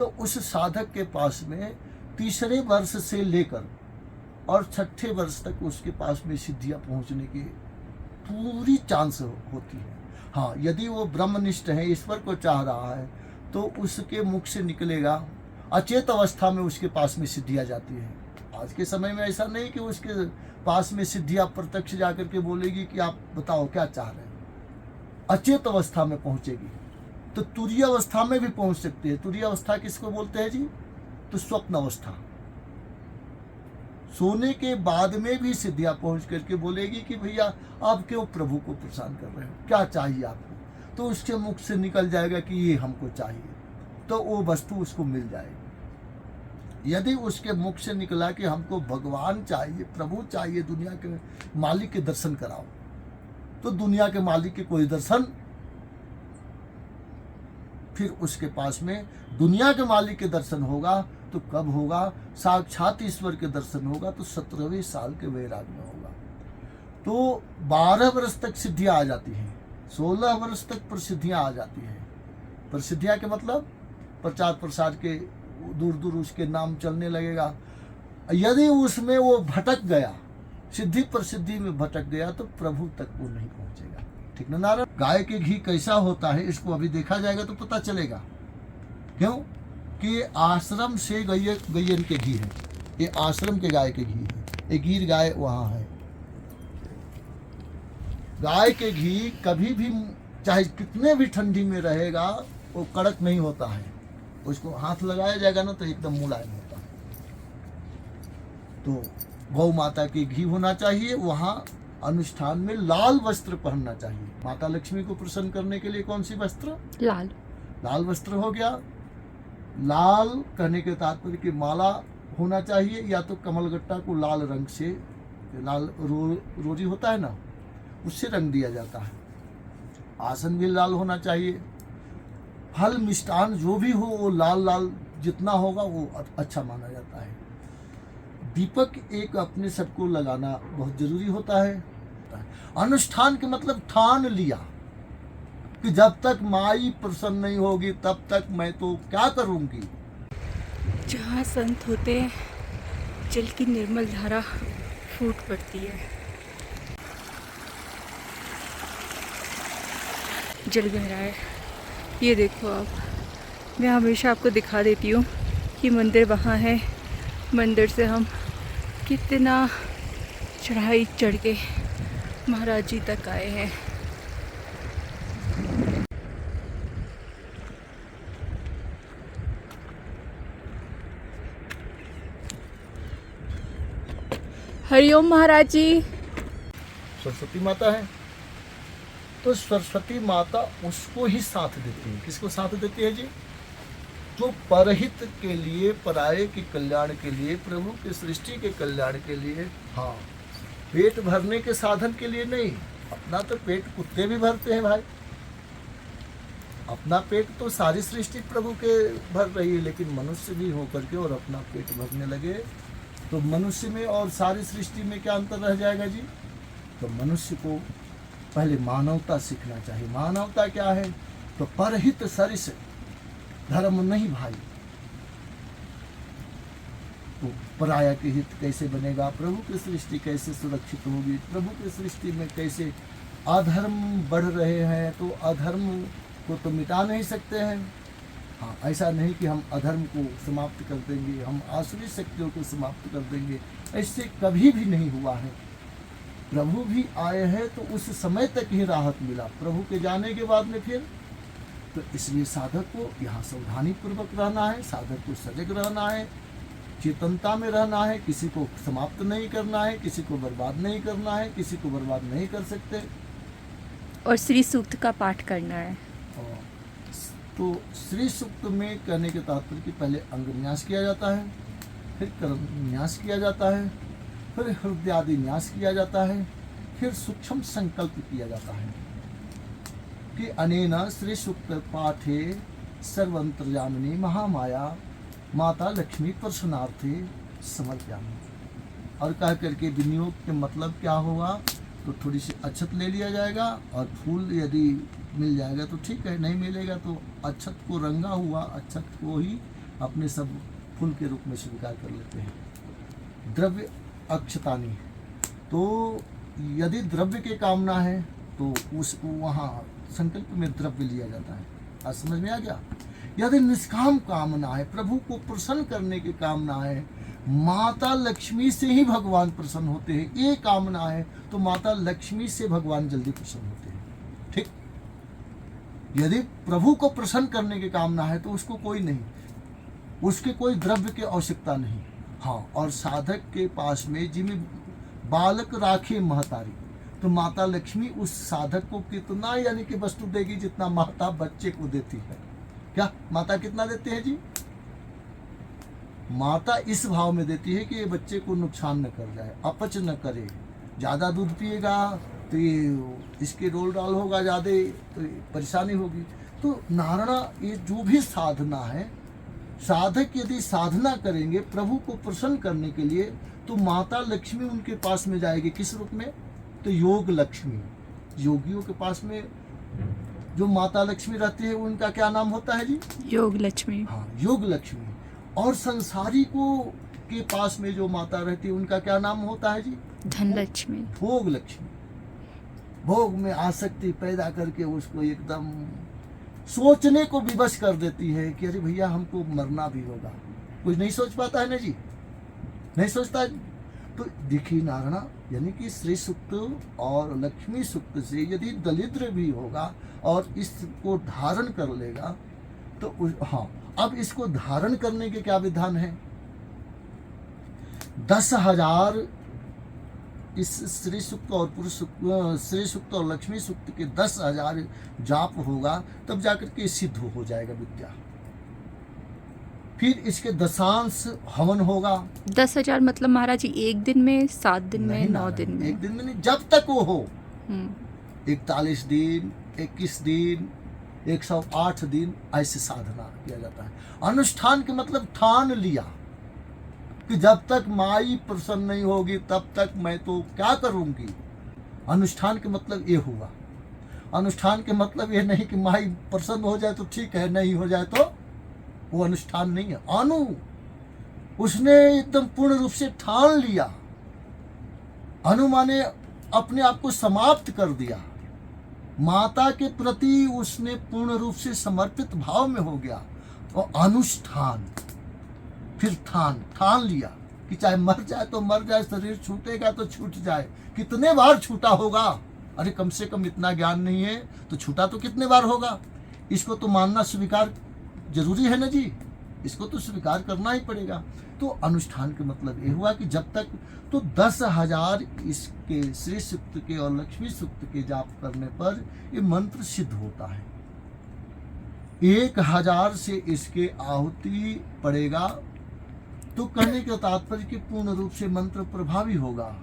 तो उस साधक के पास में तीसरे वर्ष से लेकर और छठे वर्ष तक उसके पास में सिद्धियां पहुंचने की पूरी चांस होती है। हाँ, यदि वो ब्रह्मनिष्ठ है, ईश्वर को चाह रहा है, तो उसके मुख से निकलेगा, अचेत अवस्था में उसके पास में सिद्धियां जाती है। आज के समय में ऐसा नहीं कि उसके पास में सिद्धियां प्रत्यक्ष जाकर के बोलेगी कि आप बताओ क्या चाह रहे हैं। अचेत अवस्था में पहुंचेगी। तो तुरीय अवस्था में भी पहुंच सकती है। तुरीय अवस्था किसको बोलते हैं जी? तो स्वप्न अवस्था। सोने के बाद में भी सिद्धियां पहुंच करके बोलेगी कि भैया आप क्यों प्रभु को परेशान कर रहे हो, क्या चाहिए आपको? तो उसके मुख से निकल जाएगा कि ये हमको चाहिए, तो वो वस्तु उसको मिल जाएगी। यदि उसके मुख से निकला कि हमको भगवान चाहिए, प्रभु चाहिए, दुनिया के मालिक के दर्शन कराओ, तो दुनिया के मालिक के कोई दर्शन, फिर उसके पास में दुनिया के मालिक के दर्शन होगा। तो कब होगा? साक्षात ईश्वर के दर्शन होगा तो 17वें साल के वैराग में होगा। तो 12 वर्ष तक सिद्धियां आ जाती हैं, 16 वर्ष तक प्रसिद्धियां आ जाती हैं। प्रसिद्धियां के मतलब प्रचार प्रसार के दूर दूर उसके नाम चलने लगेगा। यदि उसमें वो भटक गया, सिद्धि प्रसिद्धि में भटक गया, तो प्रभु तक वो नहीं पहुंचेगा। ठीक ना नारायण? गाय के घी कैसा होता है इसको अभी देखा जाएगा तो पता चलेगा। क्यों? कि आश्रम से गैयन के घी है, ये आश्रम के गाय के घी है, ये गिर गाय वहाँ है। गाय के घी कभी भी चाहे कितने भी ठंडी में रहेगा वो कड़क नहीं होता है। उसको हाथ लगाया जाएगा ना तो एकदम मुलायम होता है। तो गौ माता के घी होना चाहिए। वहाँ अनुष्ठान में लाल वस्त्र पहनना चाहिए। माता लक्ष्मी को प्रसन्न करने के लिए कौन सी वस्त्र? लाल वस्त्र हो गया। लाल कहने के तात्पर्य की माला होना चाहिए, या तो कमलगट्टा को लाल रंग से, लाल रोरी होता है ना, उससे रंग दिया जाता है। आसन भी लाल होना चाहिए। फल मिष्टान जो भी हो वो लाल लाल जितना होगा वो अच्छा माना जाता है। दीपक एक अपने सबको लगाना बहुत जरूरी होता है। अनुष्ठान के मतलब ठान लिया कि जब तक माई प्रसन्न नहीं होगी तब तक मैं तो क्या करूंगी। जहाँ संत होते हैं जल की निर्मल धारा फूट पड़ती है। जल बह रहा है, ये देखो आप। मैं हमेशा आपको दिखा देती हूँ कि मंदिर वहाँ है। मंदिर से हम कितना चढ़ाई चढ़ के महाराज जी तक आए हैं। हरिओम महाराज जी। सरस्वती माता है तो सरस्वती माता उसको ही साथ देती है। किसको साथ देती है जी? जो परहित के लिए, पराये के कल्याण के लिए, प्रभु की सृष्टि के कल्याण के लिए। हाँ, पेट भरने के साधन के लिए नहीं। अपना तो पेट कुत्ते भी भरते हैं भाई। अपना पेट तो सारी सृष्टि प्रभु के भर रही है, लेकिन मनुष्य भी होकर के और अपना पेट भरने लगे तो मनुष्य में और सारी सृष्टि में क्या अंतर रह जाएगा जी? तो मनुष्य को पहले मानवता सीखना चाहिए। मानवता क्या है? तो परहित सरिस धर्म नहीं भाई। तो पराया के हित कैसे बनेगा? प्रभु की सृष्टि कैसे सुरक्षित होगी? प्रभु की सृष्टि में कैसे अधर्म बढ़ रहे हैं, तो अधर्म को तो मिटा नहीं सकते हैं। हाँ, ऐसा नहीं कि हम अधर्म को समाप्त कर देंगे, हम आसुरी शक्तियों को समाप्त कर देंगे, ऐसे कभी भी नहीं हुआ है। प्रभु भी आए हैं तो उस समय तक ही राहत मिला। प्रभु के जाने के बाद में फिर तो इसलिए साधक को यहाँ सावधानी पूर्वक रहना है, साधक को सजग रहना है, चेतनता में रहना है। किसी को समाप्त नहीं करना है, किसी को बर्बाद नहीं करना है, किसी को बर्बाद नहीं कर सकते। और श्री सूक्त का पाठ करना है। तो श्री सूक्त में कहने के तात्पर्य कि पहले अंगन्यास किया जाता है, फिर कर्मन्यास किया जाता है, फिर हृदयादि न्यास किया जाता है, फिर सूक्ष्म संकल्प किया जाता है कि अनेन श्री सूक्त पाठे सर्वंतर्यामिनी महामाया माता लक्ष्मी प्रसन्नार्थे समर्पयामि। और कह करके विनियोग के मतलब क्या होगा? तो थोड़ी सी अक्षत ले लिया जाएगा और फूल यदि मिल जाएगा तो ठीक है, नहीं मिलेगा तो अक्षत को, रंगा हुआ अक्षत को ही अपने सब फूल के रूप में स्वीकार कर लेते हैं। द्रव्य अक्षतानी, तो यदि द्रव्य की कामना है तो उस वहाँ संकल्प में द्रव्य लिया जाता है। आज समझ में आ गया। यदि निष्काम कामना है, प्रभु को प्रसन्न करने की कामना है, माता लक्ष्मी से ही भगवान प्रसन्न होते हैं, ये कामना है तो माता लक्ष्मी से भगवान जल्दी प्रसन्न होते हैं। ठीक। यदि प्रभु को प्रसन्न करने की कामना है तो उसको कोई नहीं, उसके कोई द्रव्य की आवश्यकता नहीं। हाँ, और साधक के पास में जिन्हें बालक राखे महतारी, तो माता लक्ष्मी उस साधक को कितना यानी कि वस्तु देगी जितना माता बच्चे को देती है। क्या माता कितना देती है जी? माता इस भाव में देती है कि ये बच्चे को नुकसान न कर जाए, अपच न करे। ज़्यादा दूध पिएगा तो ये इसके रोल डाल होगा ज़्यादा, तो परेशानी होगी। तो नारायणा, ये जो भी साधना है, साधक यदि साधना करेंगे प्रभु को प्रसन्न करने के लिए, तो माता लक्ष्मी उनके पास में जाएगी। किस रूप में? तो योग लक्ष्मी। योगियों के पास में जो माता लक्ष्मी रहती है उनका क्या नाम होता है जी? योग लक्ष्मी। हाँ, योग लक्ष्मी। और संसारी को के पास में जो माता रहती है उनका क्या नाम होता है जी? धन लक्ष्मी। भोग लक्ष्मी। भोग में आसक्ति पैदा करके उसको एकदम सोचने को विवश कर देती है कि अरे भैया हमको मरना भी होगा। कुछ नहीं सोच पाता है ना जी, नहीं सोचता। तो देखिए नारायणा, यानी कि श्री सूक्त और लक्ष्मी सूक्त से यदि दलिद्र भी होगा और इसको धारण कर लेगा तो हाँ, अब इसको धारण करने के क्या विधान है? 10,000 इस श्री सूक्त और पुरुष श्री सूक्त और लक्ष्मी सूक्त के 10,000 जाप होगा, तब जाकर के सिद्ध हो जाएगा विद्या। फिर इसके दशांश हवन होगा। 10,000 मतलब महाराज जी एक दिन में, 7 दिन में, 9 दिन में? एक दिन में नहीं, जब तक वो हो। 41 दिन, 21 दिन, 108 दिन ऐसे साधना किया जाता है। अनुष्ठान के मतलब ठान लिया कि जब तक माई प्रसन्न नहीं होगी तब तक मैं तो क्या करूंगी। अनुष्ठान के मतलब ये हुआ। अनुष्ठान के मतलब ये नहीं कि माई प्रसन्न हो जाए तो ठीक है, नहीं हो जाए तो वो अनुष्ठान नहीं है। अनु, उसने एकदम पूर्ण रूप से ठान लिया। अनु माने अपने आप को समाप्त कर दिया, माता के प्रति उसने पूर्ण रूप से समर्पित भाव में हो गया। और अनुष्ठान, फिर ठान लिया कि चाहे मर जाए तो मर जाए, शरीर छूटेगा तो छूट जाए। कितने बार छूटा होगा? अरे कम से कम इतना ज्ञान नहीं है तो छूटा तो कितने बार होगा? इसको तो मानना स्वीकार जरूरी है ना जी, इसको तो स्वीकार करना ही पड़ेगा। तो अनुष्ठान के मतलब ये हुआ कि जब तक तो 10,000 इसके श्री सूक्त के और लक्ष्मी सूक्त के जाप करने पर ये मंत्र सिद्ध होता है। 1,000 से इसके आहुति पड़ेगा तो कहने का तात्पर्य कि पूर्ण रूप से मंत्र प्रभावी होगा।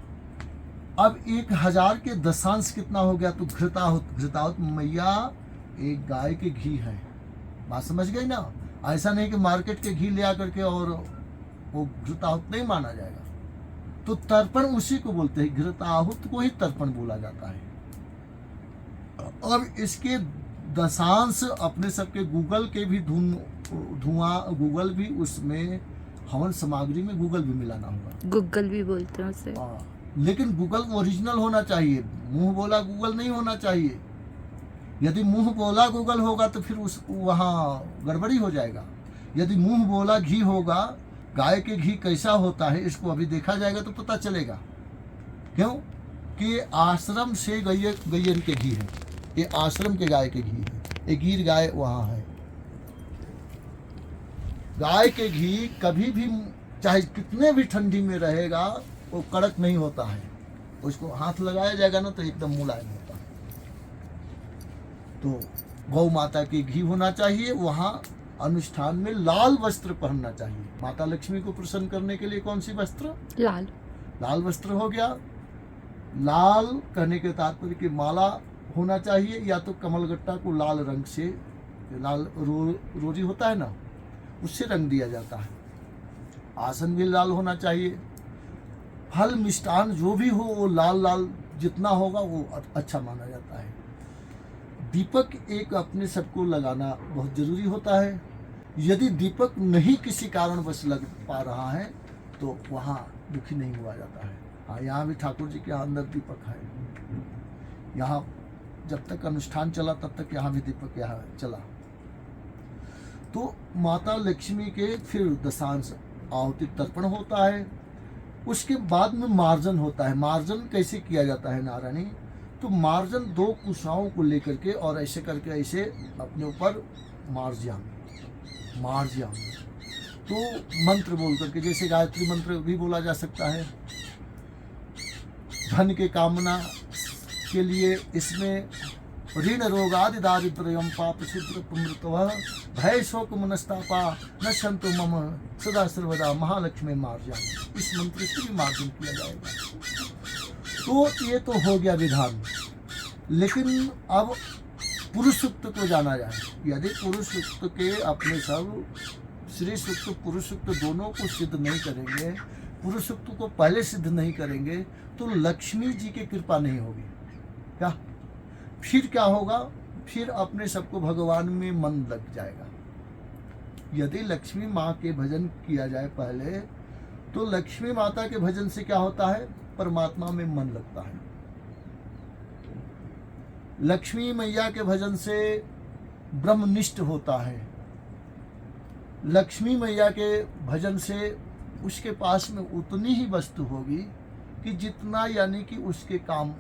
अब 1,000 के दशांश कितना हो गया? तो घृताहुत मैया एक गाय के घी है। बात समझ गई ना? ऐसा नहीं कि मार्केट के घी ले आकर के और वो घृताहुत नहीं माना जाएगा। तो तर्पण उसी को बोलते हैं, घृताहुत को ही तर्पण बोला जाता है। अब इसके दशांश अपने सबके गूगल के भी धुआं गूगल भी उसमें हवन सामग्री में गूगल भी मिलाना होगा। गूगल भी बोलते हैं उसे। लेकिन गूगल ओरिजिनल होना चाहिए, मुंह बोला गूगल नहीं होना चाहिए। यदि मुंह बोला गूगल होगा तो फिर उस वहाँ गड़बड़ी हो जाएगा। यदि मुंह बोला घी होगा, गाय के घी कैसा होता है इसको अभी देखा जाएगा तो पता चलेगा। क्यों कि आश्रम से गैयन के घी है, ये आश्रम के गाय के घी है, ये गिर गाय वहाँ है। गाय के घी कभी भी चाहे कितने भी ठंडी में रहेगा वो कड़क नहीं होता है, उसको हाथ लगाया जाएगा ना तो एकदम मुलायम होता है। तो गौ माता के घी होना चाहिए। वहाँ अनुष्ठान में लाल वस्त्र पहनना चाहिए। माता लक्ष्मी को प्रसन्न करने के लिए कौन सी वस्त्र? लाल। लाल वस्त्र हो गया। लाल कहने के तात्पर्य की माला होना चाहिए, या तो कमलगट्टा को लाल रंग से, लाल रोरी होता है ना, उससे रंग दिया जाता है। आसन भी लाल होना चाहिए। फल मिष्टान जो भी हो वो लाल लाल जितना होगा वो अच्छा माना जाता है। दीपक एक अपने सबको लगाना बहुत जरूरी होता है। यदि दीपक नहीं किसी कारणवश लग पा रहा है तो वहाँ दुखी नहीं हुआ जाता है। हाँ, यहाँ भी ठाकुर जी के अंदर दीपक है। यहाँ जब तक अनुष्ठान चला तब तक यहाँ भी दीपक यहाँ चला। तो माता लक्ष्मी के फिर दशांश आहुति तर्पण होता है। उसके बाद में मार्जन होता है। मार्जन कैसे किया जाता है नारायणी? तो मार्जन 2 कुशाओं को लेकर के और ऐसे करके ऐसे अपने ऊपर मार्जिया तो मंत्र बोल करके, जैसे गायत्री मंत्र भी बोला जा सकता है। धन के कामना के लिए इसमें ऋण रोग आदि दारिद्र्यम पाप सिद्ध मृतवः भय शोक मनस्तापा न संतु मम सदा सर्वदा महालक्ष्मी मार्जन, इस मंत्र से भी मार्जन किया जाएगा। तो ये तो हो गया विधान। लेकिन अब पुरुष सूक्त को जाना जाए। यदि पुरुष सूक्त के अपने सब श्री सूक्त पुरुष सूक्त दोनों को सिद्ध नहीं करेंगे, पुरुष सूक्त को पहले सिद्ध नहीं करेंगे, तो लक्ष्मी जी की कृपा नहीं होगी। क्या फिर क्या होगा? फिर अपने सबको भगवान में मन लग जाएगा। यदि लक्ष्मी माँ के भजन किया जाए पहले, तो लक्ष्मी माता के भजन से क्या होता है? परमात्मा में मन लगता है। लक्ष्मी मैया के भजन से ब्रह्मनिष्ठ होता है। लक्ष्मी मैया के भजन से उसके पास में उतनी ही वस्तु होगी कि जितना यानी कि उसके काम।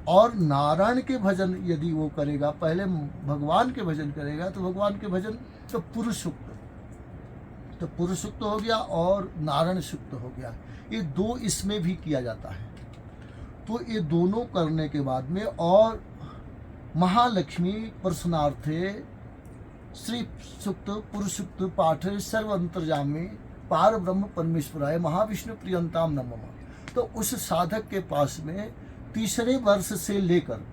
और नारायण के भजन यदि वो करेगा, पहले भगवान के भजन करेगा, तो भगवान के भजन तो पुरुष सूक्त, तो पुरुष सूक्त हो गया और नारायण सूक्त हो गया। ये 2 इसमें भी किया जाता है। तो ये दोनों करने के बाद में और महालक्ष्मी प्रसन्नार्थे श्री सूक्त पुरुष सूक्त पाठ सर्व अंतर्जामी पार ब्रह्म परमेश्वराय महाविष्णु प्रियंताम नमः। तो उस साधक के पास में 3रे वर्ष से लेकर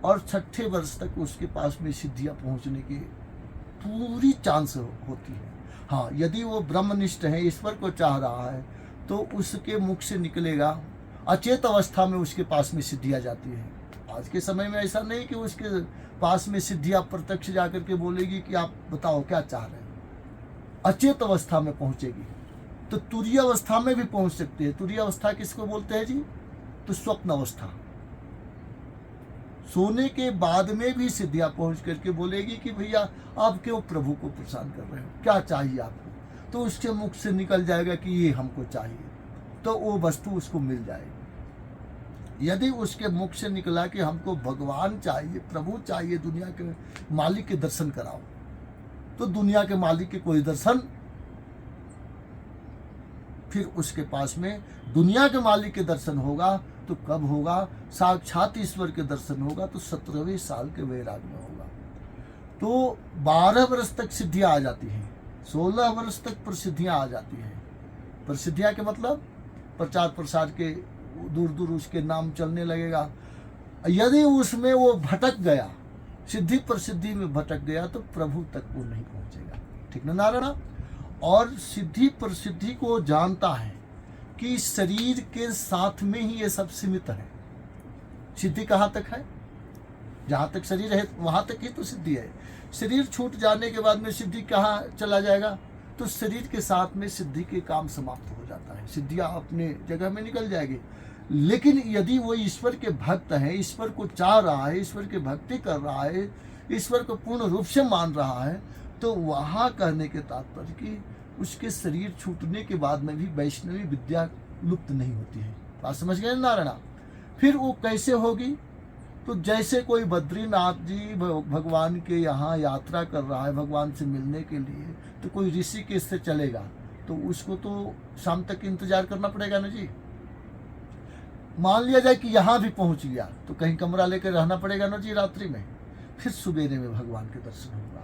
और 6ठे वर्ष तक उसके पास में सिद्धियां पहुंचने की पूरी चांस होती है। हाँ, यदि वो ब्रह्मनिष्ठ है, ईश्वर को चाह रहा है, तो उसके मुख से निकलेगा। अचेत अवस्था में उसके पास में सिद्धियां जाती है। आज के समय में ऐसा नहीं कि उसके पास में सिद्धियां प्रत्यक्ष जाकर के बोलेगी कि आप बताओ क्या चाह रहे हैं। अचेत अवस्था में पहुंचेगी। तो तुरीय अवस्था में भी पहुंच सकती है। तुरीय अवस्था किसको बोलते हैं जी? तो स्वप्न अवस्था। सोने के बाद में भी सिद्धियां पहुंच करके बोलेगी कि भैया आप क्यों प्रभु को परेशान कर रहे हो, क्या चाहिए आपको? तो उसके मुख से निकल जाएगा कि ये हमको चाहिए, तो वो वस्तु उसको मिल जाएगी। यदि उसके मुख से निकला कि हमको भगवान चाहिए, प्रभु चाहिए, दुनिया के मालिक के दर्शन कराओ, तो दुनिया के मालिक के कोई दर्शन, फिर उसके पास में दुनिया के मालिक के दर्शन होगा। तो कब होगा? साक्षात ईश्वर के दर्शन होगा तो 17वें साल के वैराग में होगा। तो 12 वर्ष तक सिद्धियां आ जाती हैं, 16 वर्ष तक प्रसिद्धियां आ जाती हैं। प्रसिद्धियां के मतलब प्रचार प्रसार के दूर दूर उसके नाम चलने लगेगा। यदि उसमें वो भटक गया, सिद्धि प्रसिद्धि में भटक गया, तो प्रभु तक वो नहीं पहुंचेगा। ठीक ना नारायण? और सिद्धि प्रसिद्धि को जानता है कि शरीर के साथ में ही ये सब सीमित है। सिद्धि कहाँ तक है? जहाँ तक शरीर है वहाँ तक ही तो सिद्धि है। शरीर छूट जाने के बाद में सिद्धि कहाँ चला जाएगा? तो शरीर के साथ में सिद्धि के काम समाप्त हो जाता है, सिद्धियाँ अपने जगह में निकल जाएगी। लेकिन यदि वो ईश्वर के भक्त है, ईश्वर को चाह रहा है, ईश्वर की भक्ति कर रहा है, ईश्वर को पूर्ण रूप से मान रहा है, तो वहाँ कहने के तात्पर्य कि उसके शरीर छूटने के बाद में भी वैष्णवी विद्या लुप्त नहीं होती है। बात समझ गए नारायण? फिर वो कैसे होगी? तो जैसे कोई बद्रीनाथ जी भगवान के यहाँ यात्रा कर रहा है भगवान से मिलने के लिए, तो कोई ऋषिकेश से चलेगा तो उसको तो शाम तक इंतजार करना पड़ेगा ना जी। मान लिया जाए कि यहाँ भी पहुँच गया तो कहीं कमरा लेकर रहना पड़ेगा ना जी रात्रि में, फिर सुबेरे में भगवान के दर्शन होगा।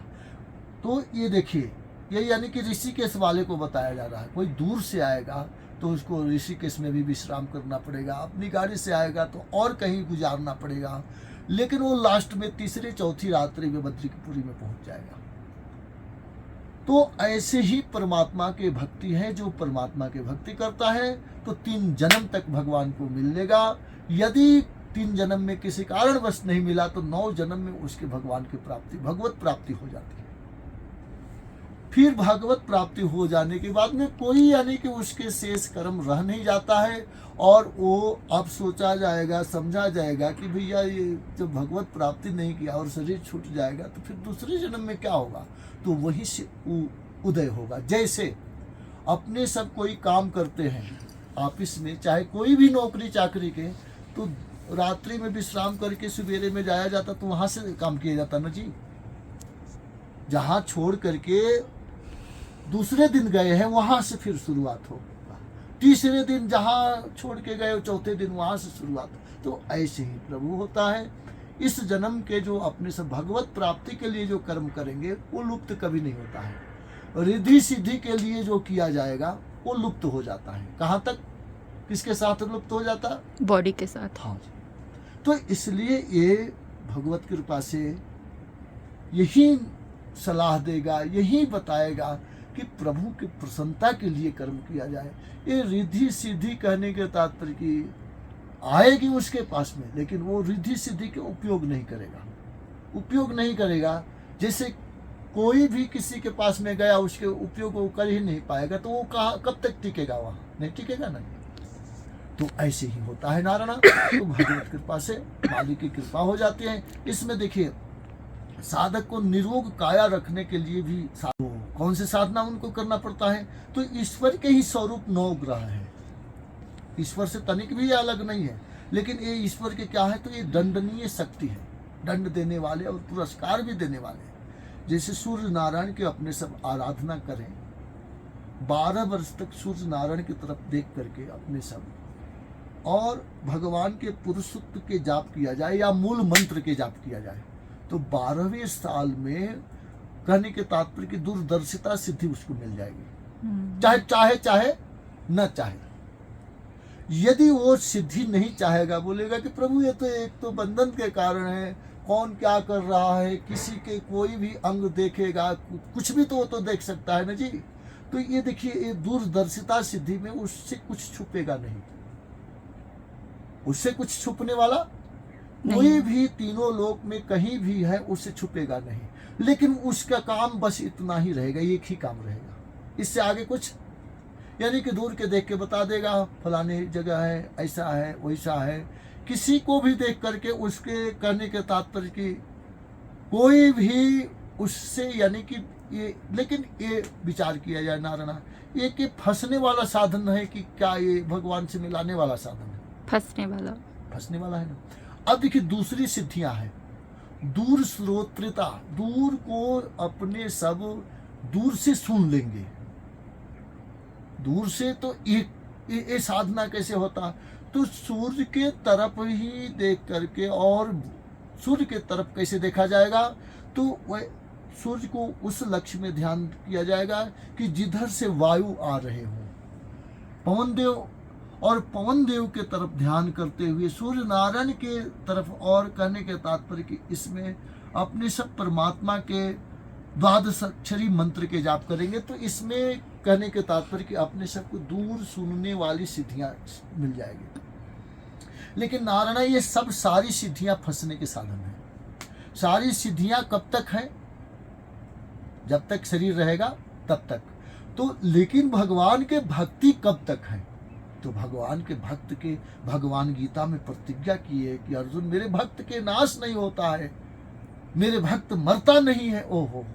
तो ये देखिए, ये यानी कि ऋषिकेश वाले को बताया जा रहा है। कोई दूर से आएगा तो उसको ऋषिकेश में भी विश्राम करना पड़ेगा, अपनी गाड़ी से आएगा तो और कहीं गुजारना पड़ेगा, लेकिन वो लास्ट में 3री 4थी रात्रि में बद्रीपुरी में पहुंच जाएगा। तो ऐसे ही परमात्मा के भक्ति है। जो परमात्मा के भक्ति करता है तो 3 जन्म तक भगवान को मिल लेगा। यदि 3 जन्म में किसी कारणवश नहीं मिला तो 9 जन्म में उसके भगवान की प्राप्ति, भगवत प्राप्ति हो जाती है। फिर भगवत प्राप्ति हो जाने के बाद में कोई यानी कि उसके शेष कर्म रह नहीं जाता है, और वो अब सोचा जाएगा, समझा जाएगा कि भैया ये जब भगवत प्राप्ति नहीं किया और शरीर छूट जाएगा तो फिर दूसरे जन्म में क्या होगा, तो वहीं से उदय होगा। जैसे अपने सब कोई काम करते हैं ऑफिस में, चाहे कोई भी नौकरी चाकरी के, तो रात्रि में विश्राम करके सवेरे में जाया जाता, तो वहां से काम किया जाता ना जी। जहां छोड़ करके दूसरे दिन गए हैं वहां से फिर शुरुआत होगा, तीसरे दिन जहां छोड़ के गए चौथे दिन वहां से शुरुआत। तो ऐसे ही प्रभु होता है। इस जन्म के जो अपने सब भगवत प्राप्ति के लिए जो कर्म करेंगे वो लुप्त कभी नहीं होता है। रिद्धि सिद्धि के लिए जो किया जाएगा वो लुप्त हो जाता है। कहाँ तक, किसके साथ लुप्त हो जाता है? बॉडी के साथ। हाँ। तो इसलिए ये भगवत कृपा से यही सलाह देगा, यही बताएगा कि प्रभु की प्रसन्नता के लिए कर्म किया जाए। ये रिद्धि सिद्धि कहने के तात्पर्य की आएगी उसके पास में, लेकिन वो रिद्धि सिद्धि के उपयोग नहीं करेगा, उपयोग नहीं करेगा। जैसे कोई भी किसी के पास में गया उसके उपयोग वो कर ही नहीं पाएगा, तो वो कहाँ कब तक टिकेगा, वहाँ नहीं टिकेगा ना। तो ऐसे ही होता है नारायण। तो भगवत कृपा से मालिक की कृपा हो जाती है। इसमें देखिए साधक को निरोग काया रखने के लिए भी कौन से साधना उनको करना पड़ता है, तो ईश्वर के ही स्वरूप 9 ग्रह है। ईश्वर से तनिक भी अलग नहीं है, लेकिन ये ईश्वर के क्या है, तो ये दंडनीय शक्ति है, दंड देने वाले और पुरस्कार भी देने वाले। जैसे सूर्य नारायण की अपने सब आराधना करें, 12 वर्ष तक सूर्य नारायण की तरफ देख करके अपने सब, और भगवान के पुरुषत्व के जाप किया जाए या मूल मंत्र के जाप किया जाए, तो 12वें साल में कहने के तात्पर्य की दूरदर्शिता सिद्धि उसको मिल जाएगी, चाहे न चाहे। यदि वो सिद्धि नहीं चाहेगा, बोलेगा कि प्रभु ये तो एक तो बंधन के कारण है, कौन क्या कर रहा है, किसी के कोई भी अंग देखेगा, कुछ भी तो वो तो देख सकता है ना जी। तो ये देखिए, ये दूरदर्शिता सिद्धि में उससे कुछ छुपेगा नहीं, उससे कुछ छुपने वाला कोई भी तीनों लोक में कहीं भी है, उससे छुपेगा नहीं। लेकिन उसका काम बस इतना ही रहेगा, एक ही काम रहेगा, इससे आगे कुछ, यानी कि दूर के देख के बता देगा फलाने जगह है, ऐसा है वैसा है। किसी को भी देख करके उसके कहने के तात्पर्य की कोई भी उससे, यानी कि ये, लेकिन ये विचार किया जाए नारायण, ये कि फंसने वाला साधन है कि क्या ये भगवान से मिलाने वाला साधन है? फंसने वाला है ना। अब देखिए दूसरी सिद्धियां हैं, दूर श्रोत्रता, दूर को अपने सब दूर से सुन लेंगे। दूर से तो ये साधना कैसे होता, तो सूर्य के तरफ ही देख करके, और सूर्य के तरफ कैसे देखा जाएगा, तो वह सूर्य को उस लक्ष्य में ध्यान किया जाएगा कि जिधर से वायु आ रहे हो, पवन देव, और पवन देव के तरफ ध्यान करते हुए सूर्य नारायण के तरफ, और कहने के तात्पर्य कि इसमें अपने सब परमात्मा के 12 अक्षरी मंत्र के जाप करेंगे। तो इसमें कहने के तात्पर्य कि अपने सबको दूर सुनने वाली सिद्धियां मिल जाएगी। लेकिन नारायण, ये सब सारी सिद्धियां फंसने के साधन हैं। सारी सिद्धियां कब तक हैं? जब तक शरीर रहेगा तब तक। तो लेकिन भगवान के भक्ति कब तक है? तो भगवान के भक्त के, भगवान गीता में प्रतिज्ञा की है कि अर्जुन, मेरे भक्त के नाश नहीं होता है, मेरे भक्त मरता नहीं है। ओहो,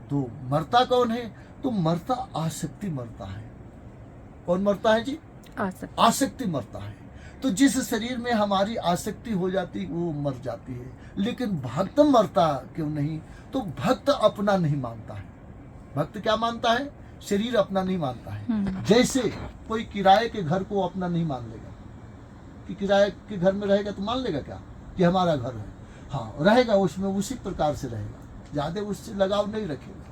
तो मरता कौन है? तो मरता आसक्ति मरता है। कौन मरता है जी? आसक्ति मरता है। तो जिस शरीर में हमारी आसक्ति हो जाती वो मर जाती है। लेकिन भक्त मरता क्यों नहीं? तो भक्त अपना नहीं मानता है। भक्त क्या मानता है? शरीर अपना नहीं मानता है। जैसे कोई किराए के घर को अपना नहीं मान लेगा कि किराए के घर में रहेगा, तो मान लेगा क्या कि हमारा घर है? हाँ, रहेगा, उसमें उसी प्रकार से रहेगा, ज्यादा उससे लगाव नहीं रखेगा।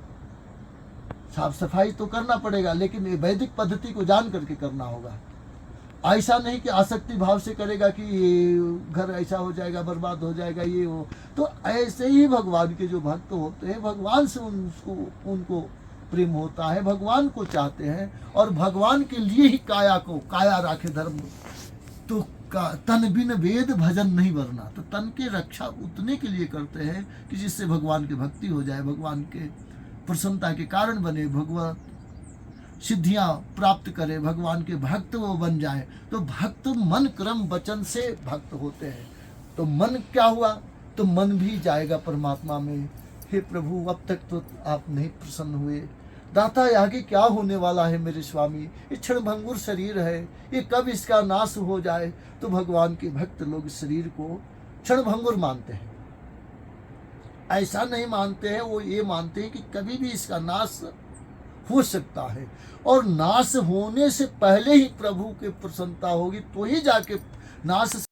साफ सफाई तो करना पड़ेगा, लेकिन वैदिक पद्धति को जान करके करना होगा। ऐसा नहीं कि आसक्ति भाव से करेगा कि ये घर ऐसा हो जाएगा, बर्बाद हो जाएगा, ये हो। तो ऐसे ही भगवान के जो भक्त होते हैं, भगवान से उनको प्रेम होता है, भगवान को चाहते हैं, और भगवान के लिए ही काया राखे धर्म। तो का तन बिन वेद भजन नहीं वरना। तो तन के रक्षा उतने के लिए करते हैं कि जिससे भगवान की भक्ति हो जाए, भगवान के प्रसन्नता के कारण बने, भगवान सिद्धियां प्राप्त करे, भगवान के भक्त वो बन जाए। तो भक्त मन क्रम वचन से भक्त होते हैं। तो मन क्या हुआ? तो मन भी जाएगा परमात्मा में। हे प्रभु, अब तक तो आप नहीं प्रसन्न हुए, दाता आगे क्या होने वाला है मेरे स्वामी? ये क्षणभंगुर शरीर है, ये कब इसका नाश हो जाए? तो भगवान के भक्त लोग शरीर को क्षणभंगुर मानते हैं, ऐसा नहीं मानते हैं। वो ये मानते हैं कि कभी भी इसका नाश हो सकता है, और नाश होने से पहले ही प्रभु की प्रसन्नता होगी, तो ही जाके नाश